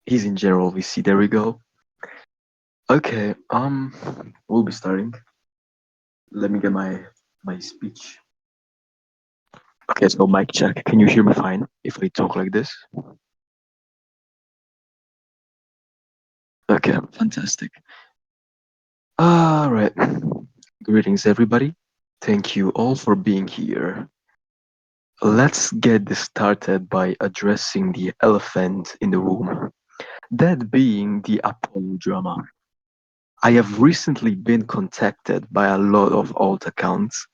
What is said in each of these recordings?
He's in general VC. There we go. Okay, we'll be starting. Let me get my speech. Okay, so mic check. Can you hear me fine if I talk like this? Okay, fantastic. All right. Greetings, everybody. Thank you all for being here. Let's get this started by addressing the elephant in the room, that being the Apollo drama. I have recently been contacted by a lot of alt accounts,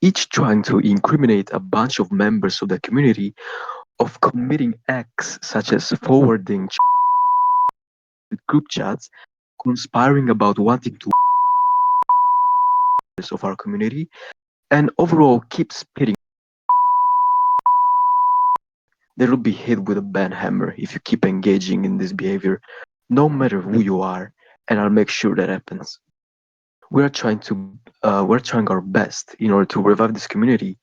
each trying to incriminate a bunch of members of the community of committing acts such as forwarding group chats, conspiring about wanting to of our community, and overall keep spitting. They will be hit with a ban hammer if you keep engaging in this behavior, no matter who you are, and I'll make sure that happens. We're trying our best in order to revive this community,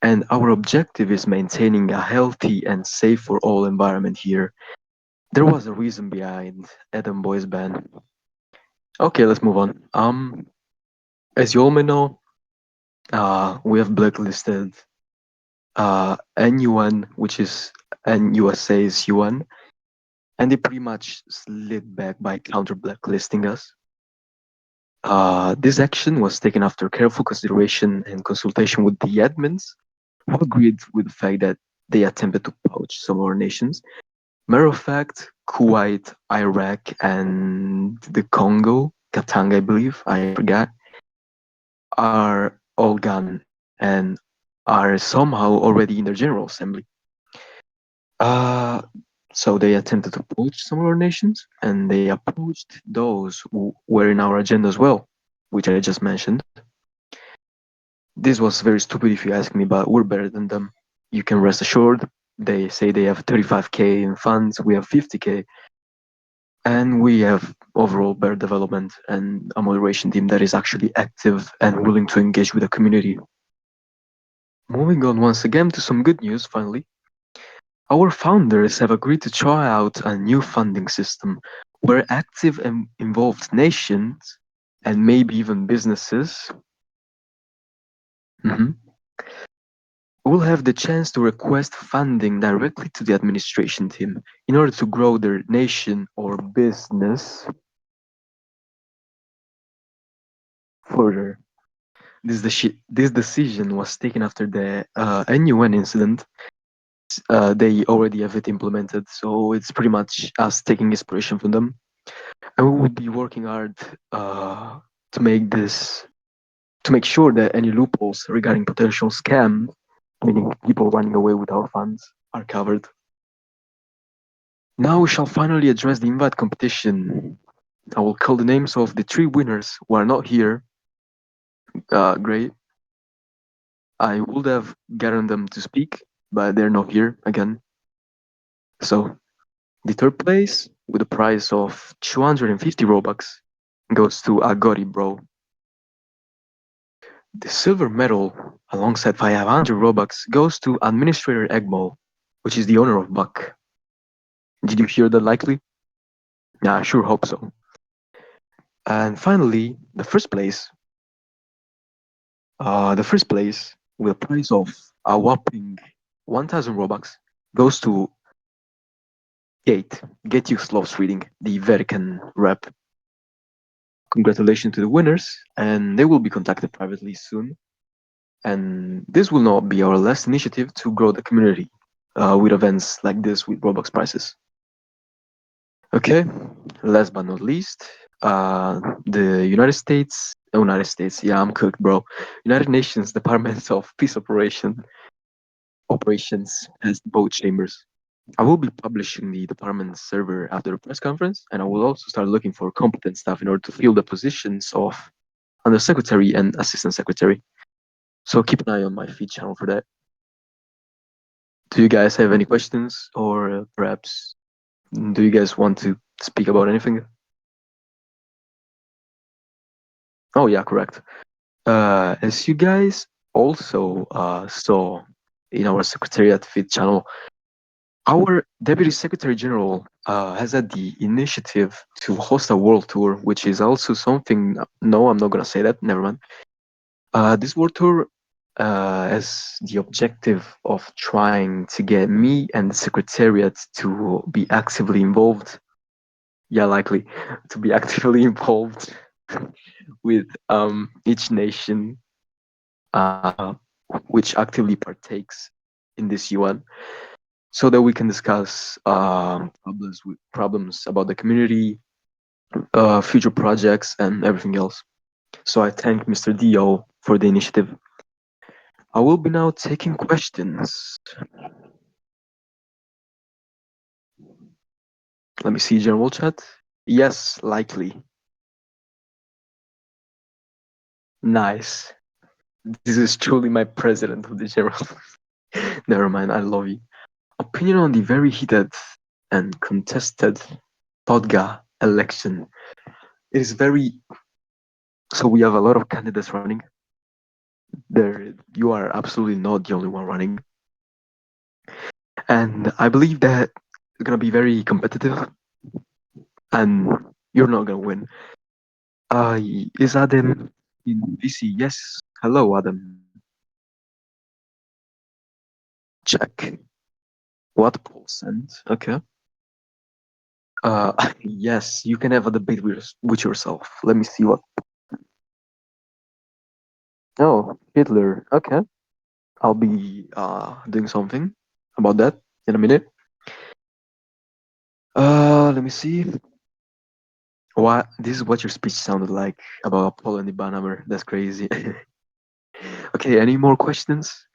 and our objective is maintaining a healthy and safe for all environment here. There was a reason behind Adam Boy's ban. Okay, let's move on. As you all may know, we have blacklisted NUN, which is NUSA's UN, and they pretty much slid back by counter blacklisting us. This action was taken after careful consideration and consultation with the admins, who agreed with the fact that they attempted to poach some of our nations. Matter of fact, Kuwait, Iraq, and the Congo, Katanga, I believe, I forgot, are all gone and are somehow already in their General Assembly. Uh, so they attempted to approach some of our nations, and they approached those who were in our agenda as well, which I just mentioned. This was very stupid if you ask me, but we're better than them. You can rest assured. They say they have 35K in funds, we have 50K, and we have overall better development and a moderation team that is actually active and willing to engage with the community. Moving on once again to some good news finally. Our founders have agreed to try out a new funding system where active and involved nations and maybe even businesses mhm, will have the chance to request funding directly to the administration team in order to grow their nation or business further. This decision was taken after the NUN incident. They already have it implemented, so it's pretty much us taking inspiration from them. And we will be working hard to make this to make sure that any loopholes regarding potential scams, meaning people running away with our funds, are covered. Now we shall finally address the invite competition. I will call the names of the three winners who are not here. Great. I would have gotten them to speak, but they're not here again. So the third place, with a prize of 250 Robux, goes to Agori Bro. The silver medal, alongside 500 Robux, goes to Administrator Egmo, which is the owner of Buck. Did you hear that likely? Yeah, I sure hope so. And finally, the first place with a prize of a whopping 1000 Robux goes to Get You Slows Reading, the Vatican rep. Congratulations to the winners, and they will be contacted privately soon. And this will not be our last initiative to grow the community with events like this with Robux prizes. Okay, last but not least, the United States, yeah, I'm cooked, bro. United Nations Department of Peace Operations has both chambers. I will be publishing the department server after the press conference, and I will also start looking for competent staff in order to fill the positions of undersecretary and assistant secretary. So keep an eye on my feed channel for that. Do you guys have any questions, or perhaps do you guys want to speak about anything? Oh yeah, correct. As you guys also saw in our Secretariat feed channel, Our Deputy Secretary General has had the initiative to host a world tour, which is also something. No, I'm not gonna say that. Never mind. This world tour has the objective of trying to get me and the Secretariat to be actively involved. Yeah, likely to be actively involved with each nation uh, which actively partakes in this UN, so that we can discuss problems about the community, future projects, and everything else. So I thank Mr. Dio for the initiative. I will be now taking questions. Let me see general chat. Yes, likely. Nice. This is truly my president of the general. Never mind, I love you. Opinion on the very heated and contested Podga election. It is very. So we have a lot of candidates running. There, you are absolutely not the only one running, and I believe that it's gonna be very competitive, and you're not gonna win. Is Adam in VC? Yes. Hello, Adam. Check. What percent? Okay. Yes, you can have a debate with yourself. Let me see what. Oh, Hitler. Okay. I'll be doing something about that in a minute. Let me see. What this is what your speech sounded like about Paul and the Banhammer. That's crazy. Okay, any more questions?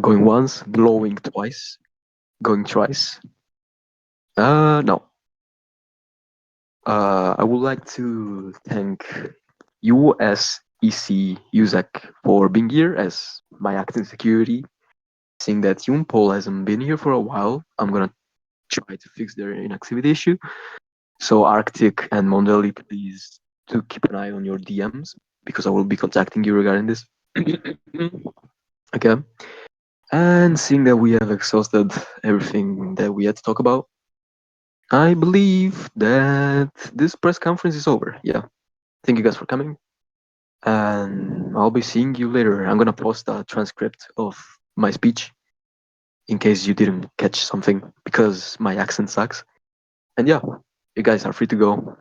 Going once, blowing twice, going thrice. No. I would like to thank USEC USEC for being here as my acting security. Seeing that Paul hasn't been here for a while, I'm gonna try to fix their inactivity issue. So Arctic and Mondelli, please to keep an eye on your DMs because I will be contacting you regarding this. Okay. And seeing that we have exhausted everything that we had to talk about, I believe that this press conference is over. Yeah. Thank you guys for coming. And I'll be seeing you later. I'm gonna post a transcript of my speech in case you didn't catch something because my accent sucks. And yeah, you guys are free to go.